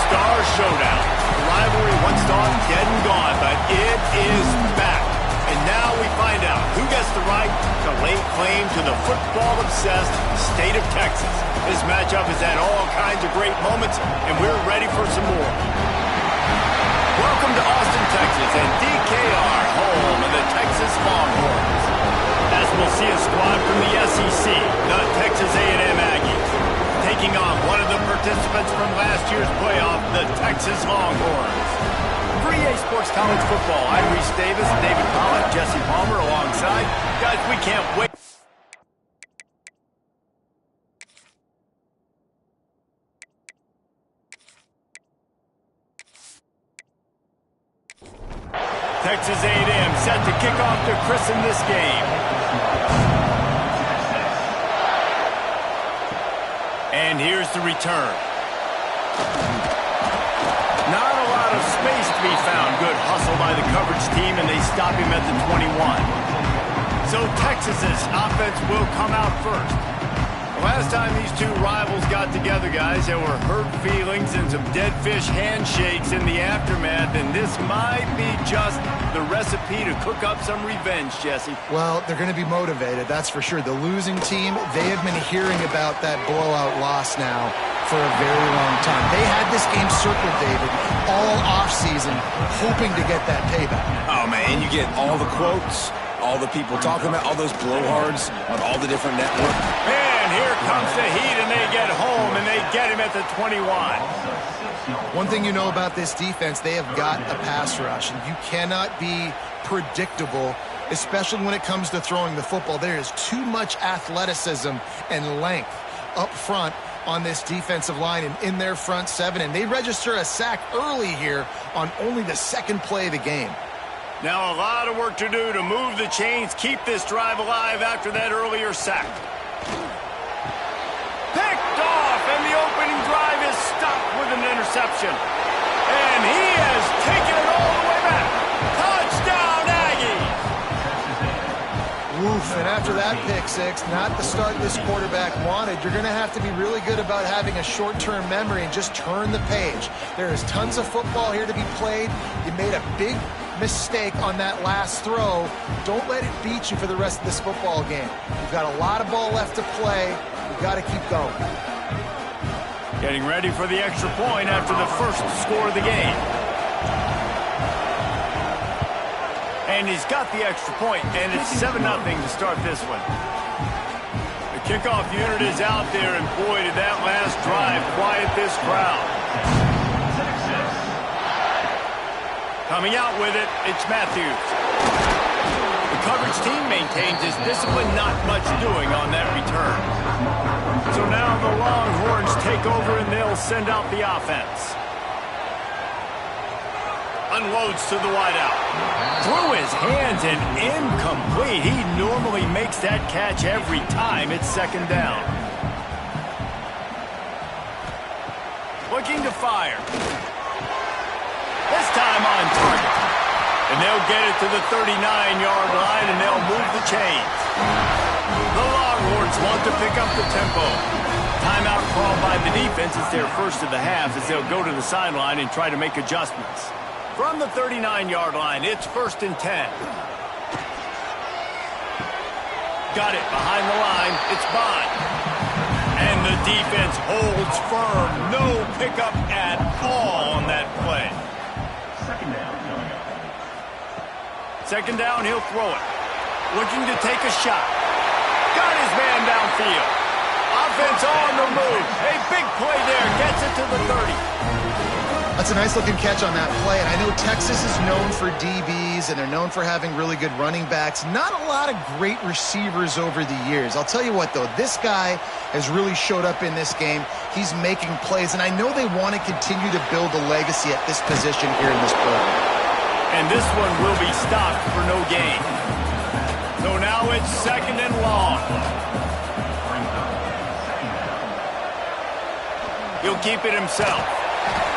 Star Showdown. The rivalry once thought dead and gone, but it is back. And now we find out who gets the right to lay claim to the football-obsessed state of Texas. This matchup has had all kinds of great moments, and we're ready for some more. Welcome to Austin, Texas, and DKR, home of the Texas Longhorns. As we'll see a squad from the SEC, the Texas A&M Aggies, taking on one of the participants from last year's playoff, the Texas Longhorns. For EA Sports College Football, I'm Reese Davis, David Pollock, Jesse Palmer alongside. Guys, we can't wait. Texas A&M set to kick off to christen this game. And here's the return. Not a lot of space to be found. Good hustle by the coverage team, and they stop him at the 21. So Texas's offense will come out first. Last time these two rivals got together, guys, there were hurt feelings and some dead fish handshakes in the aftermath, and this might be just the recipe to cook up some revenge, Jesse. Well, they're going to be motivated, that's for sure. The losing team, they have been hearing about that blowout loss now for a very long time. They had this game circled, David, all offseason, hoping to get that payback. Oh, man, you get all the quotes, all the people talking about, all those blowhards on all the different networks. And here comes the heat, and they get home, and they get him at the 21. One thing you know about this defense, they have got a pass rush, and you cannot be predictable, especially when it comes to throwing the football. There is too much athleticism and length up front on this defensive line and in their front seven, and they register a sack early here on only the second play of the game. Now a lot of work to do to move the chains, keep this drive alive after that earlier sack. Picked off, and the opening drive is stopped with an interception. And he has taken it all the way back. Touchdown, Aggies! Woof, and after that pick six, not the start this quarterback wanted. You're going to have to be really good about having a short-term memory and just turn the page. There is tons of football here to be played. You made a big mistake on that last throw. Don't let it beat you for the rest of this football game. You've got a lot of ball left to play. You've got to keep going. Getting ready for the extra point after the first score of the game. And he's got the extra point, and it's 7-0 to start this one. The kickoff unit is out there, and boy, did that last drive quiet this crowd. Coming out with it, it's Matthews. The coverage team maintains his discipline, not much doing on that return. So now the Longhorns take over, and they'll send out the offense. Unloads to the wideout. Through his hands and incomplete. He normally makes that catch every time. It's second down. Looking to fire. This time on target. And they'll get it to the 39-yard line, and they'll move the chains. The Longhorns want to pick up the tempo. Timeout called by the defense. It's their first of the half as they'll go to the sideline and try to make adjustments. From the 39-yard line, it's 1st and 10. Got it behind the line. It's Bond. And the defense holds firm. No pickup at all on that play. Second down, he'll throw it. Looking to take a shot. Got his man downfield. Offense on the move. A big play there. Gets it to the 30. That's a nice-looking catch on that play, and I know Texas is known for DBs, and they're known for having really good running backs. Not a lot of great receivers over the years. I'll tell you what, though, this guy has really showed up in this game. He's making plays, and I know they want to continue to build a legacy at this position here in this program. And this one will be stopped for no gain. So now it's second and long. He'll keep it himself.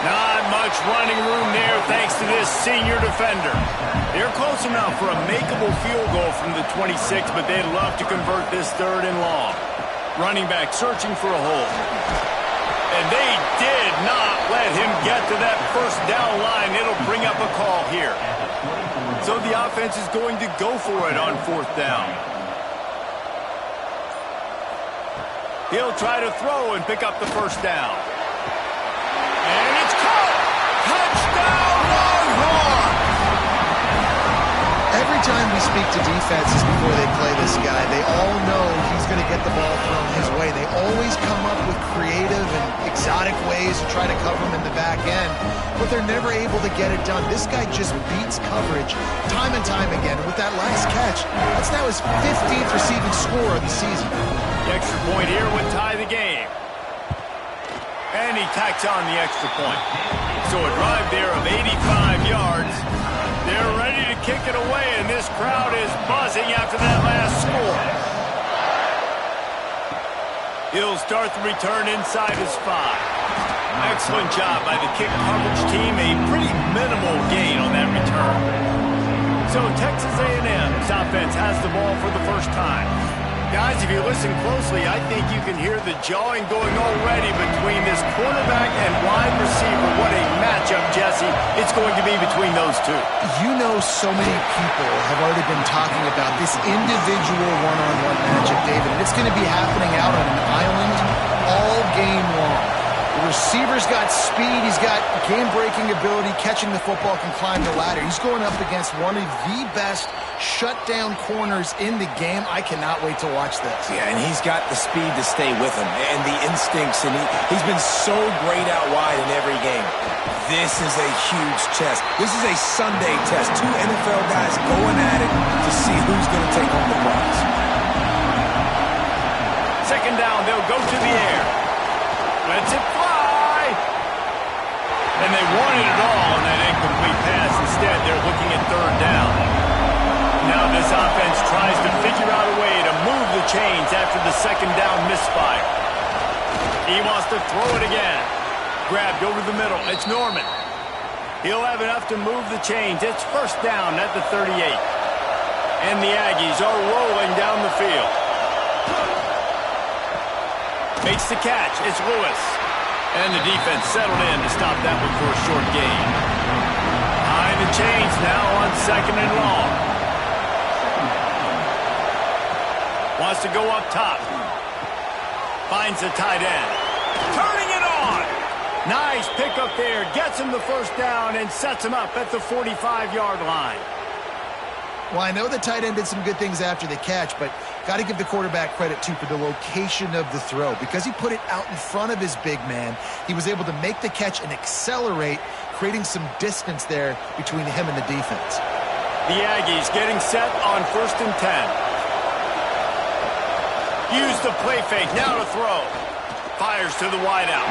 Not much running room there thanks to this senior defender. They're close enough for a makeable field goal from the 26, but they'd love to convert this 3rd and long. Running back searching for a hole. And they did not let him get to that first down line. It'll bring up a call here. So the offense is going to go for it on 4th down. He'll try to throw and pick up the first down. And it's caught! Touchdown, Longhorns! Every time we speak to defenses before they play this guy, they all know he's going to get the ball thrown his way. They always come up with creative and exotic ways to try to cover him in the back end, but they're never able to get it done. This guy just beats coverage time and time again. And with that last catch, that's now his 15th receiving score of the season. The extra point here would tie the game. And he tacks on the extra point. So a drive there of 85 yards. They're ready to kick it away, and this crowd is buzzing after that last score. He'll start the return inside his 5. Excellent job by the kick coverage team. A pretty minimal gain on that return. So Texas A&M's offense has the ball for the first time. Guys, if you listen closely, I think you can hear the jawing going already between this quarterback and wide receiver. What a matchup, Jesse, it's going to be between those two. You know, so many people have already been talking about this individual one-on-one matchup, David, and it's going to be happening out on an island all game long. The receiver's got speed, he's got game-breaking ability, catching the football, can climb the ladder. He's going up against one of the best shutdown corners in the game. I cannot wait to watch this. Yeah, and he's got the speed to stay with him and the instincts, and he's been so great out wide in every game. This is a huge test. This is a Sunday test. 2 NFL guys going at it to see who's going to take home the prize. 2nd down, they'll go to the air. Lets it fly. And they wanted it all on that incomplete pass. Instead, they're looking at 3rd down. Now this offense tries to figure out a way to move the chains after the 2nd down misfire. He wants to throw it again. Grabbed over the middle. It's Norman. He'll have enough to move the chains. It's 1st down at the 38. And the Aggies are rolling down the field. Makes the catch. It's Lewis. And the defense settled in to stop that one for a short gain. Behind the chains now on 2nd and long. Wants to go up top. Finds the tight end. Turning it on. Nice pickup there. Gets him the 1st down and sets him up at the 45-yard line. Well, I know the tight end did some good things after the catch, but got to give the quarterback credit, too, for the location of the throw. Because he put it out in front of his big man, he was able to make the catch and accelerate, creating some distance there between him and the defense. The Aggies getting set on 1st and 10. Use the play fake, now to throw. Fires to the wideout.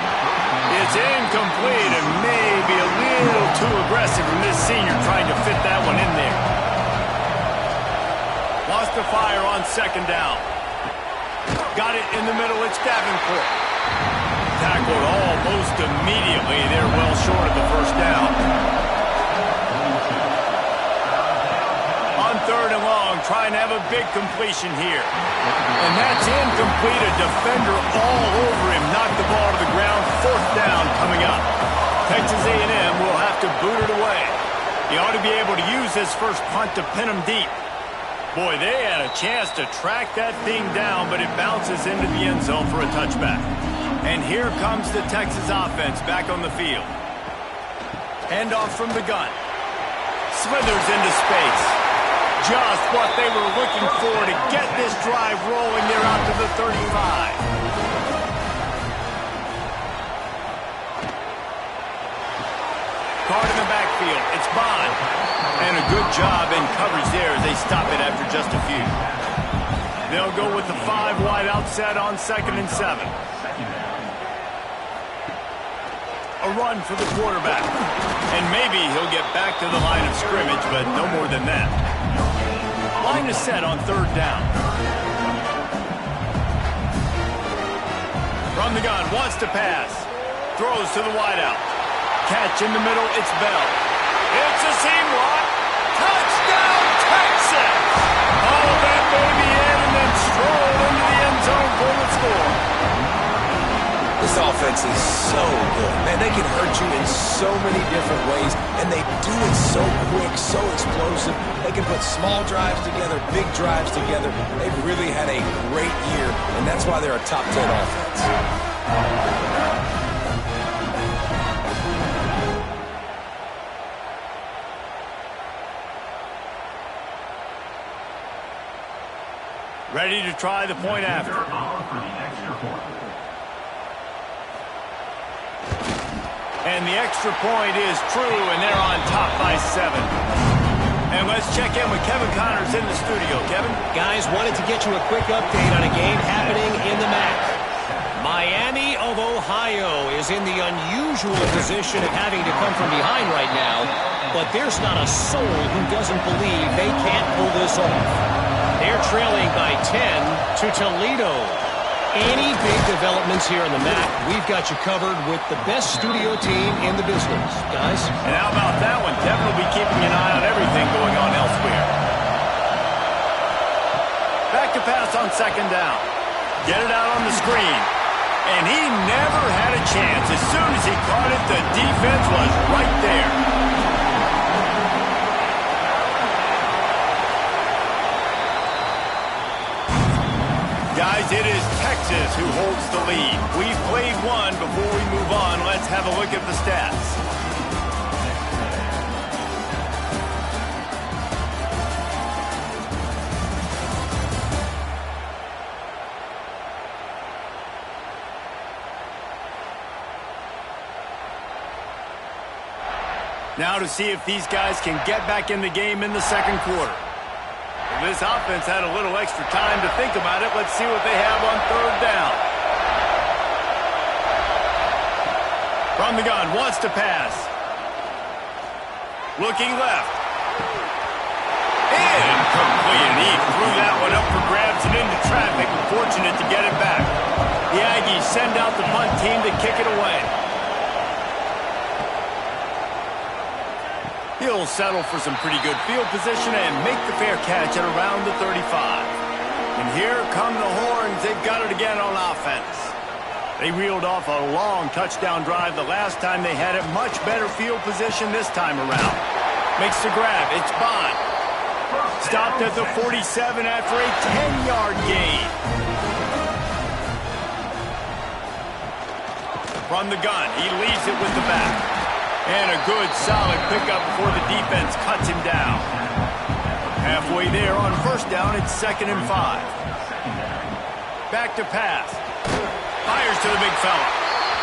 It's incomplete and maybe a little too aggressive from this senior trying to fit that one in there. Wants to fire on 2nd down. Got it in the middle, it's Davenport. Tackled almost immediately. They're well short of the 1st down. On 3rd and long, trying to have a big completion here. And that's incomplete. A defender all over him. Knocked the ball to the ground. 4th down coming up. Texas A&M will have to boot it away. He ought to be able to use his first punt to pin him deep. Boy, they had a chance to track that thing down, but it bounces into the end zone for a touchback. And here comes the Texas offense back on the field. Handoff from the gun. Slithers into space. Just what they were looking for to get this drive rolling. They're out to the 35. Card in the backfield. It's Bond. And a good job in coverage there as they stop it after just a few. They'll go with the 5 wide out set on 2nd and 7. A run for the quarterback. And maybe he'll get back to the line of scrimmage, but no more than that. Line is set on 3rd down. From the gun, wants to pass. Throws to the wideout. Catch in the middle, it's Bell. It's a seam lock. Touchdown, Texas! All that baby in and then strolled into the end zone for the score. This offense is so good. Man, they can hurt you in so many different ways, and they do it so quick, so explosive. They can put small drives together, big drives together. They've really had a great year, and that's why they're a top 10 offense. Ready to try the point after. And the extra point is true, and they're on top by 7. And let's check in with Kevin Connors in the studio. Kevin? Guys, wanted to get you a quick update on a game happening in the MAC. Miami of Ohio is in the unusual position of having to come from behind right now, but there's not a soul who doesn't believe they can't pull this off. They're trailing by 10 to Toledo. Any big developments here in the MAC, we've got you covered with the best studio team in the business. Guys? And how about that one? Kevin will be keeping an eye on everything going on elsewhere. Back to pass on second down. Get it out on the screen. And he never had a chance. As soon as he caught it, the defense was right there. Guys, it is Texas who holds the lead. We've played one. Before we move on, let's have a look at the stats. Now to see if these guys can get back in the game in the second quarter. This offense had a little extra time to think about it. Let's see what they have on third down. From the gun, wants to pass. Looking left. Incomplete. And he threw that one up for grabs and into traffic. Fortunate to get it back. The Aggies send out the punt team to kick it away. He'll settle for some pretty good field position and make the fair catch at around the 35. And here come the Horns. They've got it again on offense. They reeled off a long touchdown drive the last time they had it. Much better field position this time around. Makes the grab. It's Bond. Stopped at the 47 after a 10-yard gain. From the gun, he leaves it with the back. And a good, solid pickup before the defense cuts him down. Halfway there on first down, it's 2nd and 5. Back to pass. Fires to the big fella.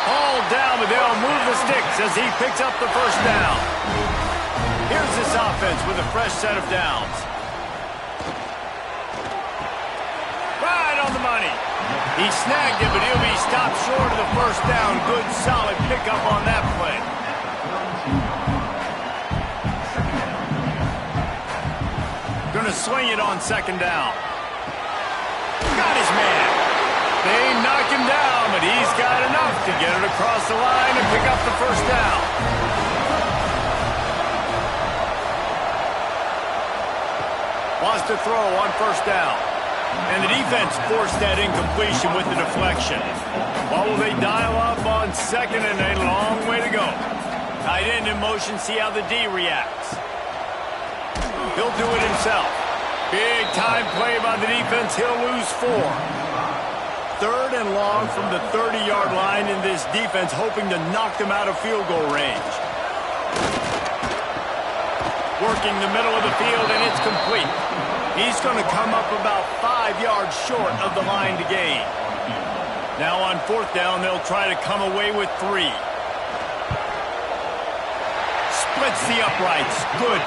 Hauled down, but they'll move the sticks as he picks up the first down. Here's this offense with a fresh set of downs. Right on the money. He snagged it, but he'll be stopped short of the first down. Good, solid pickup on that play. Going to swing it on second down. Got his man. They knock him down, but he's got enough to get it across the line and pick up the first down. Wants to throw on first down. And the defense forced that incompletion with the deflection. What will they dial up on second, and a long way to go. Tight end in motion, see how the D reacts. He'll do it himself. Big time play by the defense. He'll lose 4. 3rd and long from the 30-yard line in this defense, hoping to knock them out of field goal range. Working the middle of the field, and it's complete. He's going to come up about 5 yards short of the line to gain. Now on 4th down, they'll try to come away with 3. Splits the uprights. Good.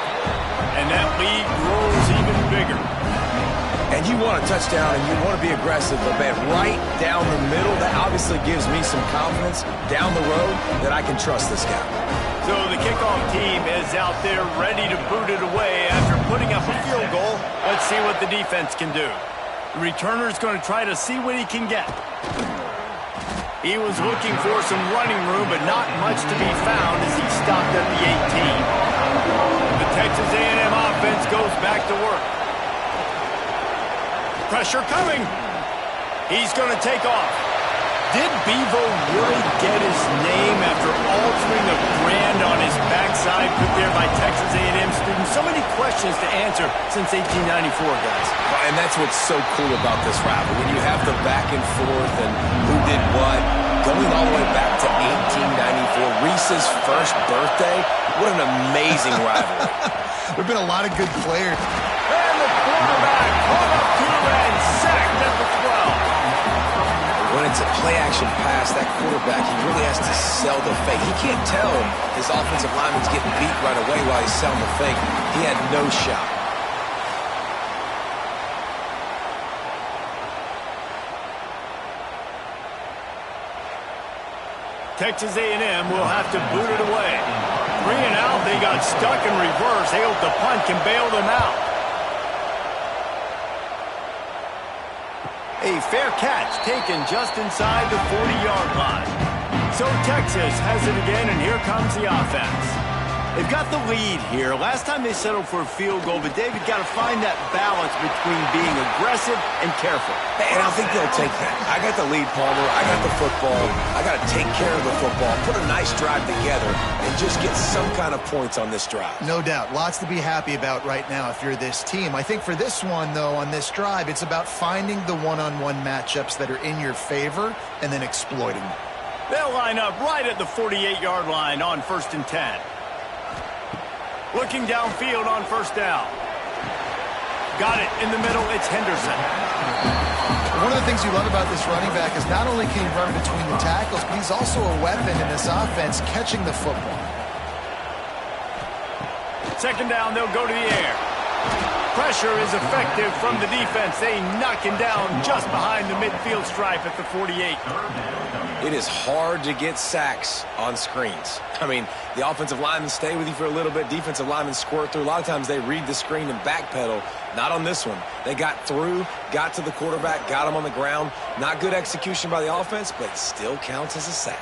And that lead grows even bigger. And you want a touchdown, and you want to be aggressive, but man, right down the middle, that obviously gives me some confidence down the road that I can trust this guy. So the kickoff team is out there ready to boot it away after putting up a field goal. Let's see what the defense can do. The returner's going to try to see what he can get. He was looking for some running room, but not much to be found as he stopped at the 18. The Texas A&M offense goes back to work. Pressure coming. He's going to take off. Did Bevo really get his name after altering the brand questions to answer since 1894, guys. And that's what's so cool about this rivalry. When you have the back and forth and who did what, going all the way back to 1894, Reese's first birthday, what an amazing rivalry. There have been a lot of good players. And the quarterback caught up to and sacked at the 12. When it's a play-action pass, that quarterback, he really has to sell the fake. He can't tell his offensive lineman's getting beat right away while he's selling the fake. He had no shot. Texas A&M will have to boot it away. 3 and out, they got stuck in reverse. They hope the punt can bail them out. A fair catch taken just inside the 40-yard line. So Texas has it again, and here comes the offense. They've got the lead here. Last time they settled for a field goal, but David got to find that balance between being aggressive and careful. And I think they'll take that. I got the lead, Palmer. I got the football. I got to take care of the football, put a nice drive together, and just get some kind of points on this drive. No doubt. Lots to be happy about right now if you're this team. I think for this one, though, on this drive, it's about finding the one-on-one matchups that are in your favor and then exploiting them. They'll line up right at the 48-yard line on 1st and 10. Looking downfield on 1st down. Got it in the middle. It's Henderson. One of the things you love about this running back is not only can he run between the tackles, but he's also a weapon in this offense catching the football. 2nd down, they'll go to the air. Pressure is effective from the defense. They knock him down just behind the midfield stripe at the 48. It is hard to get sacks on screens. I mean, the offensive linemen stay with you for a little bit. Defensive linemen squirt through. A lot of times they read the screen and backpedal. Not on this one. They got through, got to the quarterback, got him on the ground. Not good execution by the offense, but it still counts as a sack.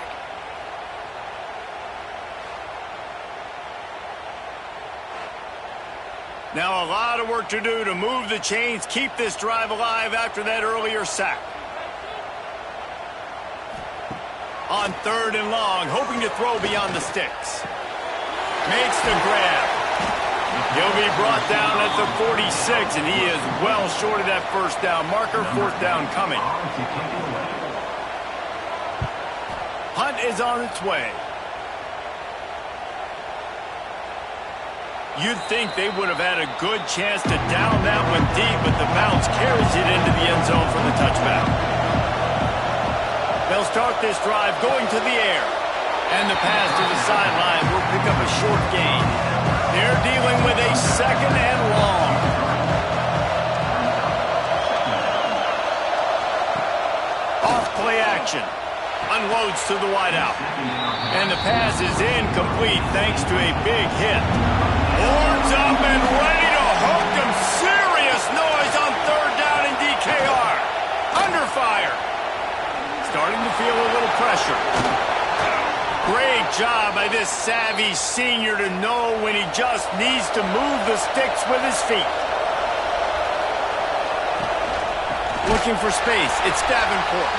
Now a lot of work to do to move the chains, keep this drive alive after that earlier sack. On 3rd and long, hoping to throw beyond the sticks. Makes the grab. He'll be brought down at the 46, and he is well short of that 1st down marker. 4th down coming. Hunt is on its way. You'd think they would have had a good chance to down that one deep, but the bounce carries it into the end zone for the touchback. They'll start this drive going to the air. And the pass to the sideline will pick up a short gain. They're dealing with a 2nd and long. Off play action. Unloads to the wideout. And the pass is incomplete thanks to a big hit. Horns up and ready to hook them. Serious noise on 3rd down in DKR. Under fire. Starting to feel a little pressure. Great job by this savvy senior to know when he just needs to move the sticks with his feet. Looking for space. It's Davenport.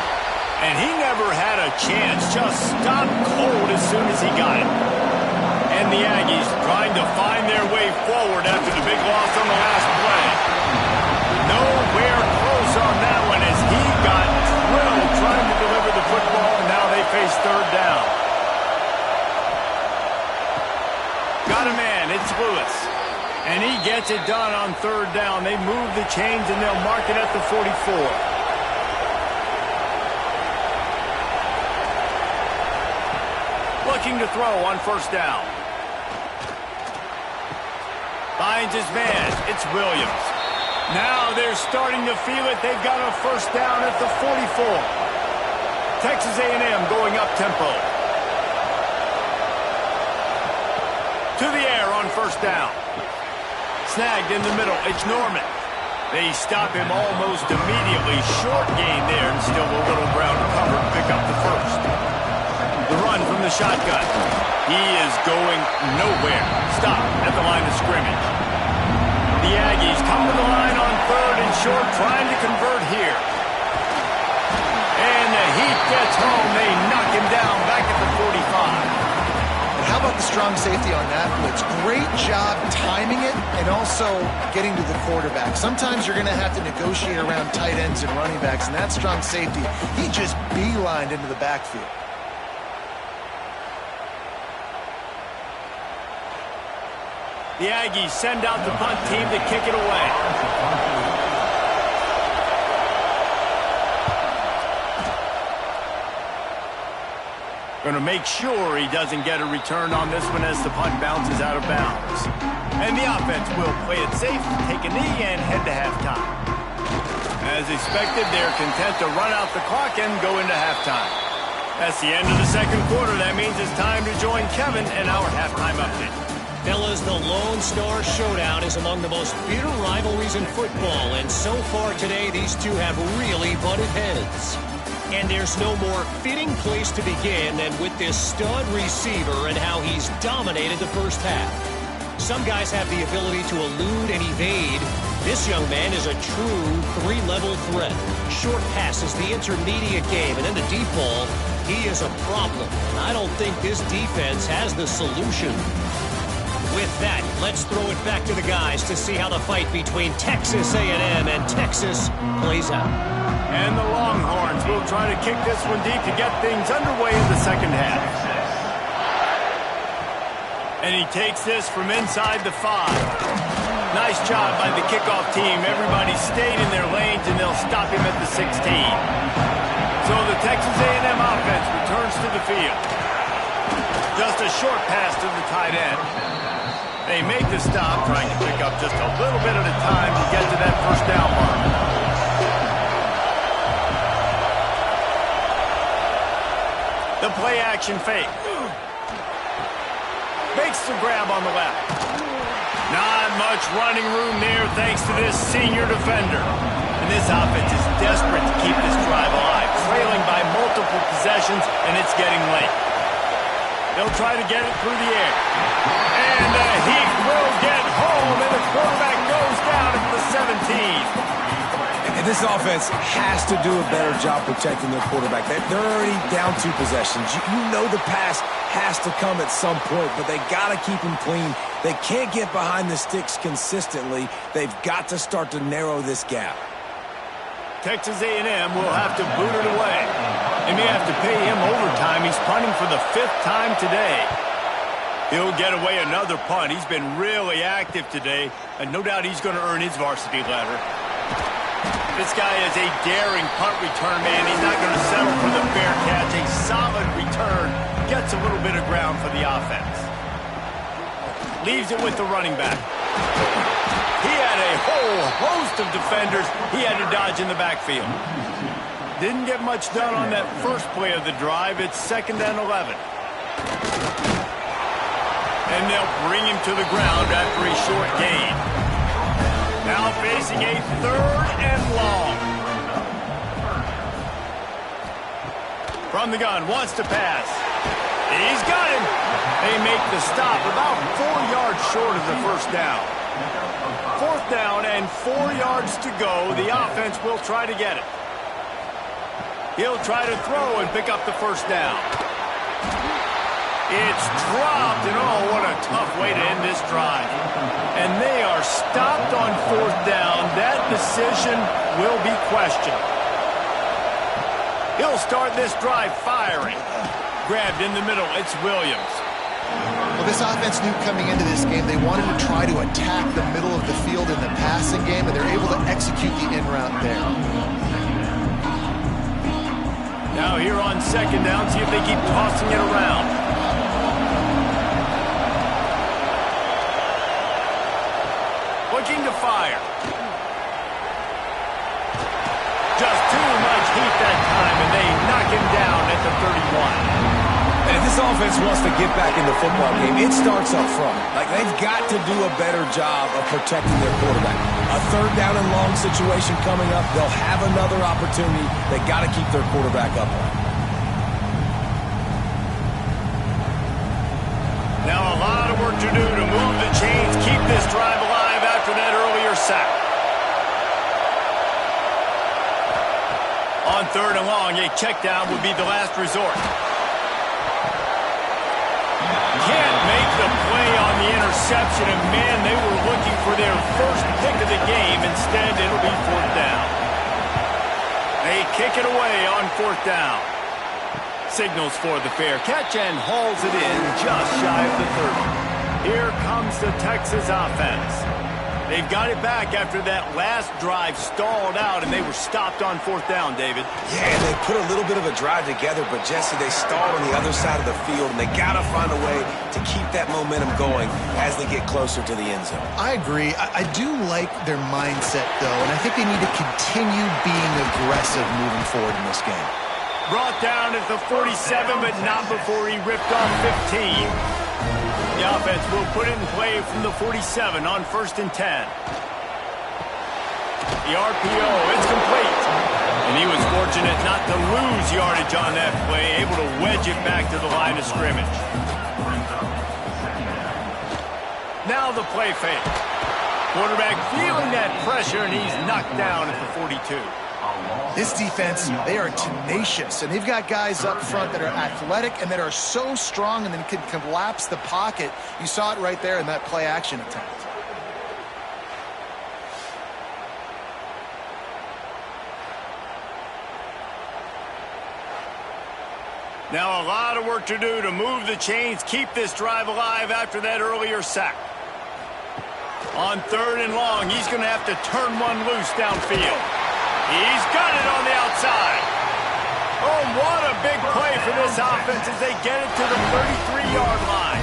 And he never had a chance. Just stopped cold as soon as he got it. And the Aggies trying to find their way forward after the big loss on the last play. Nowhere close on that one as he got drilled trying to deliver the football, and now they face 3rd down. Got a man, it's Lewis. And he gets it done on 3rd down. They move the chains and they'll mark it at the 44. Looking to throw on 1st down. Finds his man. It's Williams. Now they're starting to feel it. They've got a 1st down at the 44. Texas A&M going up tempo. To the air on 1st down. Snagged in the middle. It's Norman. They stop him almost immediately. Short gain there and still a little ground to cover to pick up the 1st. The run from the shotgun. He is going nowhere. Stop at the line of scrimmage. The Aggies come to the line on 3rd and short, trying to convert here. And the heat gets home. They knock him down back at the 45. How about about the strong safety on that blitz? Great job timing it and also getting to the quarterback. Sometimes you're going to have to negotiate around tight ends and running backs, and that strong safety, he just beelined into the backfield. The Aggies send out the punt team to kick it away. Going to make sure he doesn't get a return on this one as the punt bounces out of bounds. And the offense will play it safe, take a knee, and head to halftime. As expected, they're content to run out the clock and go into halftime. That's the end of the second quarter. That means it's time to join Kevin in our halftime update. Fellas, the Lone Star Showdown is among the most bitter rivalries in football, and so far today, these two have really butted heads. And there's no more fitting place to begin than with this stud receiver and how he's dominated the first half. Some guys have the ability to elude and evade. This young man is a true three-level threat. Short passes, the intermediate game, and then the deep ball. He is a problem, and I don't think this defense has the solution. With that, let's throw it back to the guys to see how the fight between Texas A&M and Texas plays out. And the Longhorns will try to kick this one deep to get things underway in the second half. And he takes this from inside the 5. Nice job by the kickoff team. Everybody stayed in their lanes, and they'll stop him at the 16. So the Texas A&M offense returns to the field. Just a short pass to the tight end. They make the stop, trying to pick up just a little bit at a time to get to that first down mark. The play action fake. Makes the grab on the left. Not much running room there thanks to this senior defender. And this offense is desperate to keep this drive alive, trailing by multiple possessions, and it's getting late. They'll try to get it through the air. And he will get home, and the quarterback goes down at the 17. And this offense has to do a better job protecting their quarterback. They're already down 2 possessions. You know the pass has to come at some point, but they got to keep him clean. They can't get behind the sticks consistently. They've got to start to narrow this gap. Texas A&M will have to boot it away. They may have to pay him overtime. He's punting for the 5th time today. He'll get away another punt. He's been really active today, and no doubt he's going to earn his varsity ladder. This guy is a daring punt return man. He's not going to settle for the fair catch. A solid return. Gets a little bit of ground for the offense. Leaves it with the running back. He had a whole host of defenders he had to dodge in the backfield. Didn't get much done on that first play of the drive. It's 2nd and 11. And they'll bring him to the ground after a short gain. Now facing a 3rd and long. From the gun, wants to pass. He's got him. They make the stop about 4 yards short of the first down. 4th down and 4 yards to go. The offense will try to get it. He'll try to throw and pick up the first down. It's dropped, and oh, what a tough way to end this drive. And they are stopped on 4th down. That decision will be questioned. He'll start this drive firing. Grabbed in the middle, it's Williams. Well, this offense knew coming into this game they wanted to try to attack the middle of the field in the passing game, and they're able to execute the in route there. Now here on 2nd down, see if they keep tossing it around. Looking to fire. Just too much heat that time, and they knock him down at the 31. And if this offense wants to get back in the football game, it starts up front. Like, they've got to do a better job of protecting their quarterback. A 3rd down and long situation coming up. They'll have another opportunity. They got to keep their quarterback upright. Now a lot of work to do to move the chains, keep this drive alive after that earlier sack. On 3rd and long, a check down would be the last resort. Can't interception, and man, they were looking for their first pick of the game. Instead, it'll be 4th down. They kick it away on 4th down. Signals for the fair catch and hauls it in just shy of the 30. Here comes the Texas offense. They've got it back after that last drive stalled out, and they were stopped on 4th down, David. Yeah, and they put a little bit of a drive together, but Jesse, they stalled on the other side of the field, and they got to find a way to keep that momentum going as they get closer to the end zone. I agree. I do like their mindset, though, and I think they need to continue being aggressive moving forward in this game. Brought down at the 47, but not before he ripped off 15. The offense will put it in play from the 47 on 1st and 10. The RPO, it's complete. And he was fortunate not to lose yardage on that play, able to wedge it back to the line of scrimmage. Now the play fake. Quarterback feeling that pressure, and he's knocked down at the 42. This defense, they are tenacious, and they've got guys up front that are athletic and that are so strong and then can collapse the pocket. You saw it right there in that play-action attempt. Now a lot of work to do to move the chains, keep this drive alive after that earlier sack. On 3rd and long, he's going to have to turn one loose downfield. He's got it on the outside. Oh, what a big play for this offense as they get it to the 33-yard line.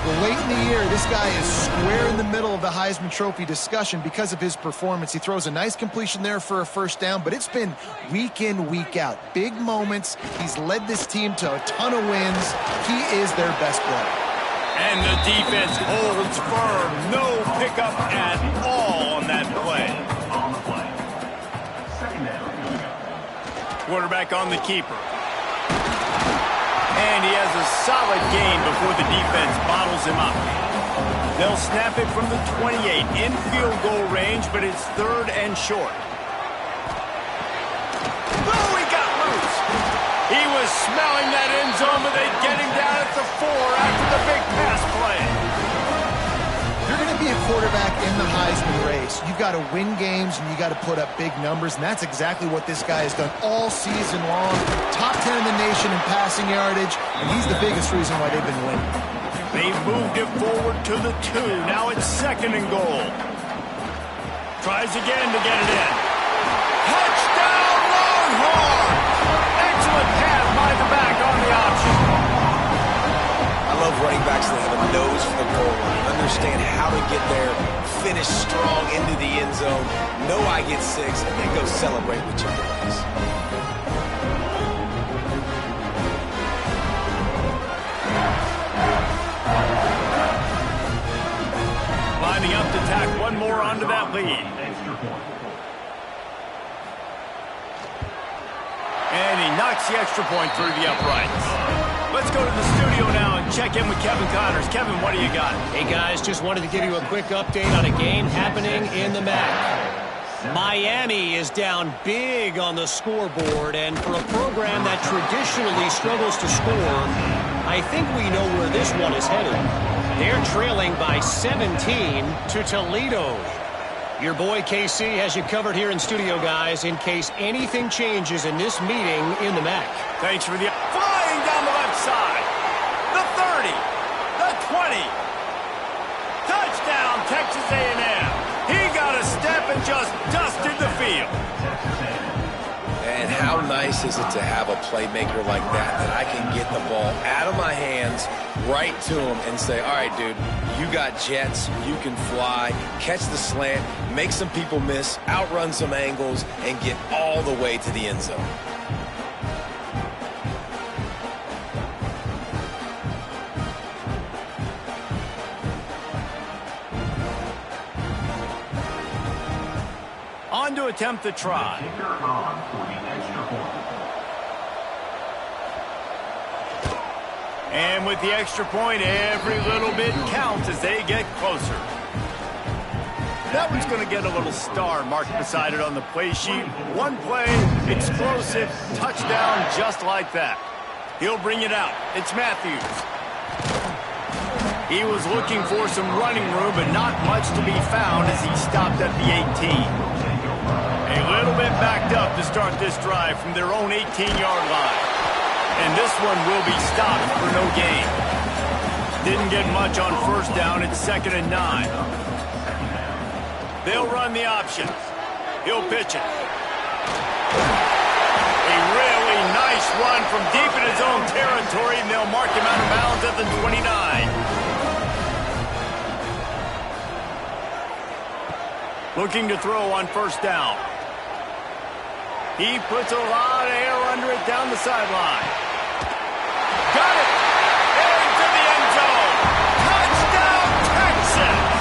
Well, late in the year, this guy is square in the middle of the Heisman Trophy discussion because of his performance. He throws a nice completion there for a 1st down, but it's been week in, week out. Big moments. He's led this team to a ton of wins. He is their best player. And the defense holds firm. No pickup at all on that play. Quarterback on the keeper. And he has a solid gain before the defense bottles him up. They'll snap it from the 28 in field goal range, but it's 3rd and short. Oh, he got loose. He was smelling that end zone, but they get him down at the 4 after the big pass play. You're going to be a quarterback in the Heisman race. You've got to win games, and you got to put up big numbers, and that's exactly what this guy has done all season long. Top 10 in the nation in passing yardage, and he's the biggest reason why they've been winning. They've moved it forward to the 2. Now it's 2nd and goal. Tries again to get it in. Touchdown, Longhorn! Excellent pass by the back on the option. I love running backs that have a nose for the goal line. Understand how to get there, finish strong into the end zone, know I get 6, and then go celebrate with your boys. Lining up to tack one more onto that lead. And he knocks the extra point through the uprights. Let's go to the studio now and check in with Kevin Connors. Kevin, what do you got? Hey, guys, just wanted to give you a quick update on a game happening in the MAC. Miami is down big on the scoreboard, and for a program that traditionally struggles to score, I think we know where this one is headed. They're trailing by 17 to Toledo. Your boy KC has you covered here in studio, guys, in case anything changes in this meeting in the MAC. Thanks for the flying down the left side. The 30, the 20. Touchdown, Texas A&M. He got a step and just dusted the field. And how nice is it to have a playmaker like that I can get the ball out of my hands right to him and say, all right, dude, you got jets, you can fly, catch the slant, make some people miss, outrun some angles, and get all the way to the end zone. On to attempt the try. And with the extra point, every little bit counts as they get closer. That one's going to get a little star marked beside it on the play sheet. One play, explosive, touchdown just like that. He'll bring it out. It's Matthews. He was looking for some running room, but not much to be found as he stopped at the 18. A little bit backed up to start this drive from their own 18-yard line. And this one will be stopped for no gain. Didn't get much on first down. It's 2nd and 9. They'll run the option. He'll pitch it. A really nice run from deep in his own territory, and they'll mark him out of bounds at the 29. Looking to throw on first down. He puts a lot of air under it down the sideline. Got it! Into the end zone! Touchdown, Texas!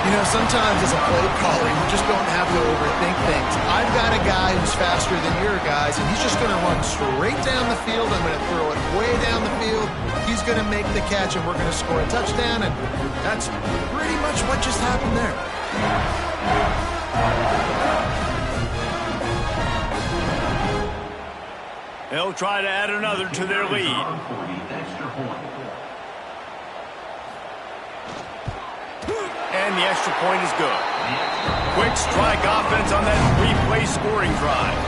You know, sometimes as a play caller, you just don't have to overthink things. I've got a guy who's faster than your guys, and he's just going to run straight down the field. I'm going to throw it way down the field. He's going to make the catch, and we're going to score a touchdown, and that's pretty much what just happened there. They'll try to add another to their lead. And the extra point is good. Quick strike offense on that three-play scoring drive.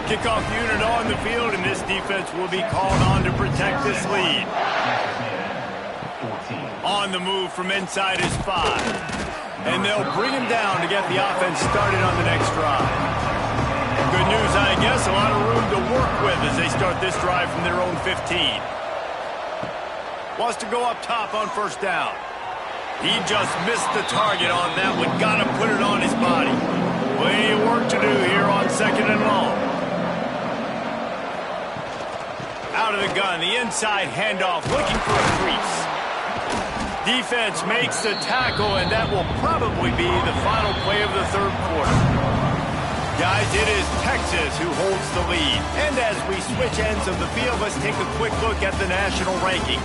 Kickoff unit on the field, and this defense will be called on to protect this lead. On the move from inside his 5. And they'll bring him down to get the offense started on the next drive. Good news, I guess, a lot of room to work with as they start this drive from their own 15. Wants to go up top on first down. He just missed the target on that one. Got to put it on his body. Plenty of work to do here on 2nd and long. Out of the gun, the inside handoff, looking for a crease. Defense makes the tackle, and that will probably be the final play of the third quarter. Guys, it is Texas who holds the lead. And as we switch ends of the field, let's take a quick look at the national rankings.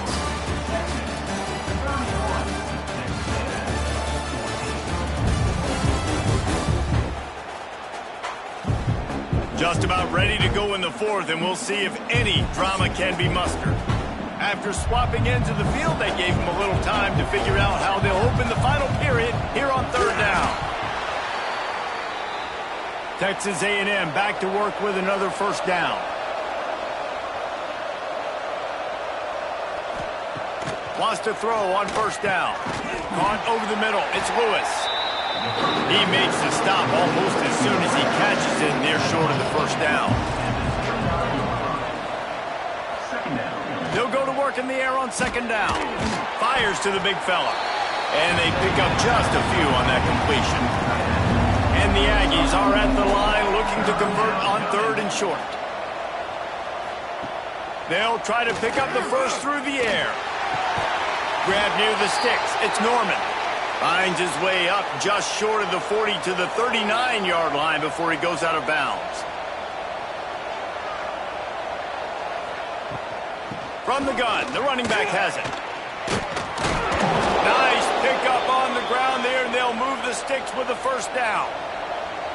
Just about ready to go in the fourth, and we'll see if any drama can be mustered. After swapping ends of the field, they gave him a little time to figure out how they'll open the final period here on third down. Texas A&M back to work with another first down. Wants to throw on first down. Caught over the middle. It's Lewis. He makes the stop almost as soon as he catches it near short of the first down. They'll go to work in the air on second down. Fires to the big fella. And they pick up just a few on that completion. And the Aggies are at the line looking to convert on third and short. They'll try to pick up the first through the air. Grab near the sticks. It's Norman. Finds his way up just short of the 40 to the 39-yard line before he goes out of bounds. From the gun, the running back has it. Nice pickup on the ground there, and they'll move the sticks with the first down.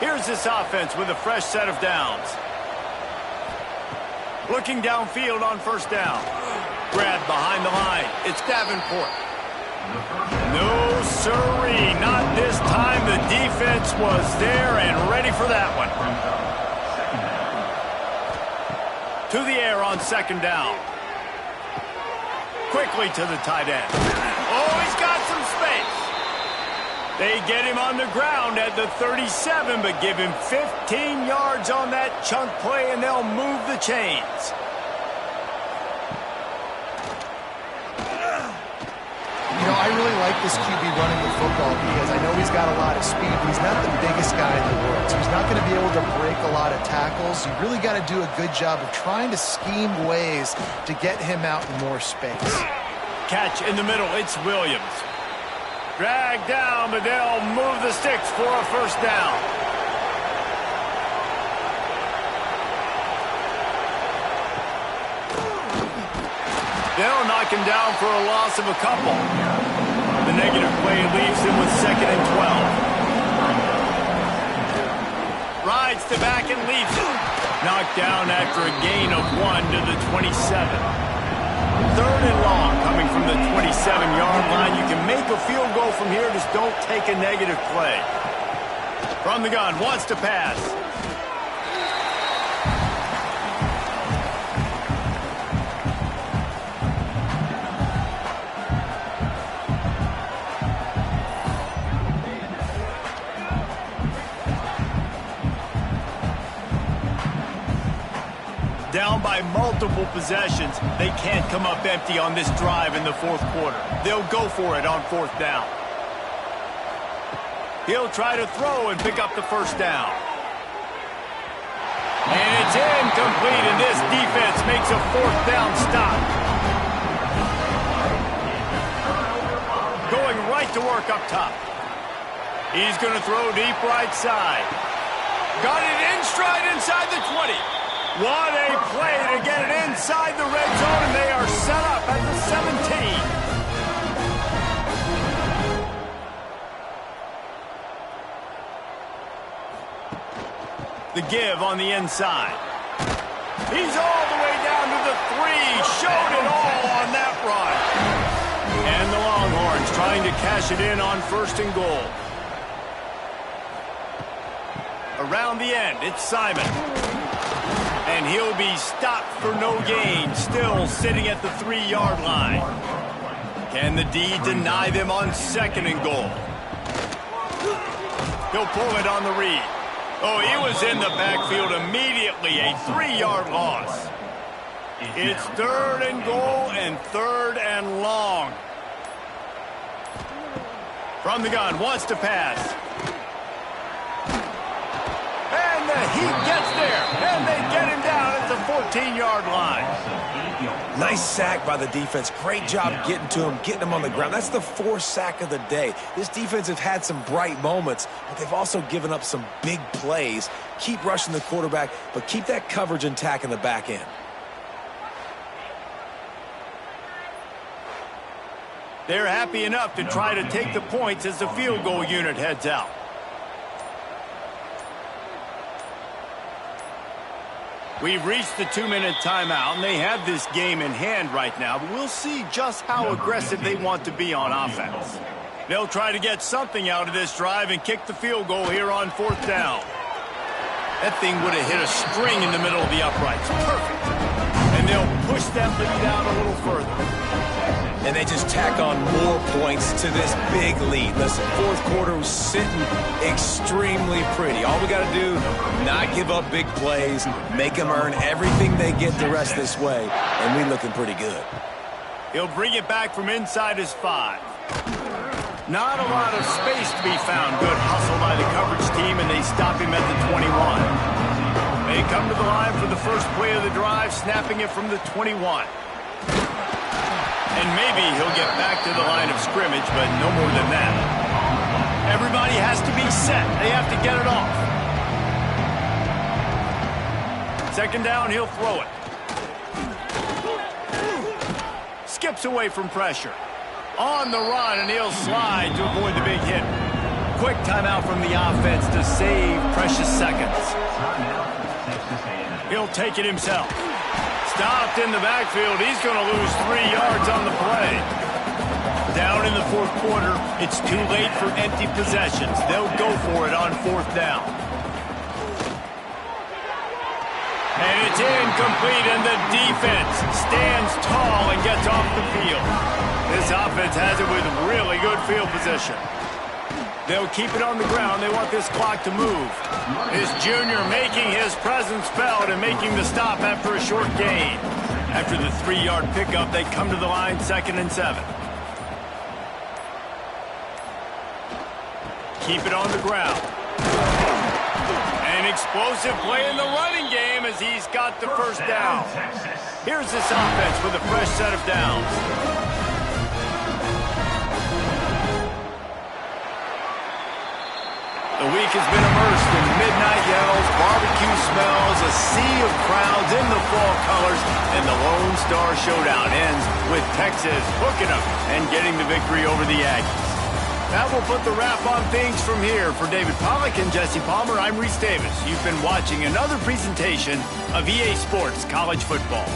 Here's this offense with a fresh set of downs. Looking downfield on first down. Grab behind the line. It's Davenport. No, sirree, not this time. The defense was there and ready for that one. To the air on second down. Quickly to the tight end. Oh, he's got some space. They get him on the ground at the 37, but give him 15 yards on that chunk play, and they'll move the chains. You know, I really like this QB running the football because I know he's got a lot of speed, but he's not the biggest guy in the world, so he's not going to be able to break a lot of tackles. You really got to do a good job of trying to scheme ways to get him out in more space. Catch in the middle. It's Williams. Dragged down, but they'll move the sticks for a first down. They'll knock him down for a loss of a couple. The negative play leaves him with 2nd and 12. Rides to back and leaves it. Knocked down after a gain of 1 to the 27. 3rd and long coming from the 27. 7-yard line. You can make a field goal from here. Just don't take a negative play. From the gun, wants to pass. Down by multiple possessions. They can't come up empty on this drive in the fourth quarter. They'll go for it on fourth down. He'll try to throw and pick up the first down. And it's incomplete, and this defense makes a fourth down stop. Going right to work up top. He's going to throw deep right side. Got it in stride inside the 20. What a play to get it inside the red zone, and they are set up at the 17. The give on the inside. He's all the way down to the 3. Showed it all on that run. And the Longhorns trying to cash it in on first and goal. Around the end, it's Simon. And he'll be stopped for no gain, still sitting at the 3-yard line. Can the D deny them on second and goal? He'll pull it on the read. Oh, he was in the backfield immediately, a 3-yard loss. It's third and goal and third and long. From the gun, wants to pass. And the Heat gets there, and they get him down at the 14-yard line. Nice sack by the defense. Great job getting to him, getting him on the ground. That's the 4th sack of the day. This defense has had some bright moments, but they've also given up some big plays. Keep rushing the quarterback, but keep that coverage intact in the back end. They're happy enough to try to take the points as the field goal unit heads out. We've reached the 2-minute timeout, and they have this game in hand right now, but we'll see just how aggressive they want to be on offense. They'll try to get something out of this drive and kick the field goal here on fourth down. That thing would have hit a string in the middle of the uprights. Perfect. And they'll push that lead out a little further. And they just tack on more points to this big lead. Listen, fourth quarter was sitting extremely pretty. All we got to do, not give up big plays, make them earn everything they get the rest this way, and we're looking pretty good. He'll bring it back from inside his 5. Not a lot of space to be found. Good hustle by the coverage team, and they stop him at the 21. They come to the line for the first play of the drive, snapping it from the 21. And maybe he'll get back to the line of scrimmage, but no more than that. Everybody has to be set. They have to get it off. Second down, he'll throw it. Skips away from pressure. On the run, and he'll slide to avoid the big hit. Quick timeout from the offense to save precious seconds. He'll take it himself. Stopped in the backfield. He's going to lose 3 yards on the play. Down in the fourth quarter, it's too late for empty possessions. They'll go for it on fourth down. And it's incomplete, and the defense stands tall and gets off the field. This offense has it with really good field position. They'll keep it on the ground. They want this clock to move. This junior making his presence felt and making the stop after a short gain. After the 3-yard pickup, they come to the line 2nd and 7. Keep it on the ground. An explosive play in the running game as he's got the first down. Here's this offense with a fresh set of downs. The week has been immersed in midnight yells, barbecue smells, a sea of crowds in the fall colors, and the Lone Star Showdown ends with Texas hooking up and getting the victory over the Aggies. That will put the wrap on things from here. For David Pollack and Jesse Palmer, I'm Reese Davis. You've been watching another presentation of EA Sports College Football.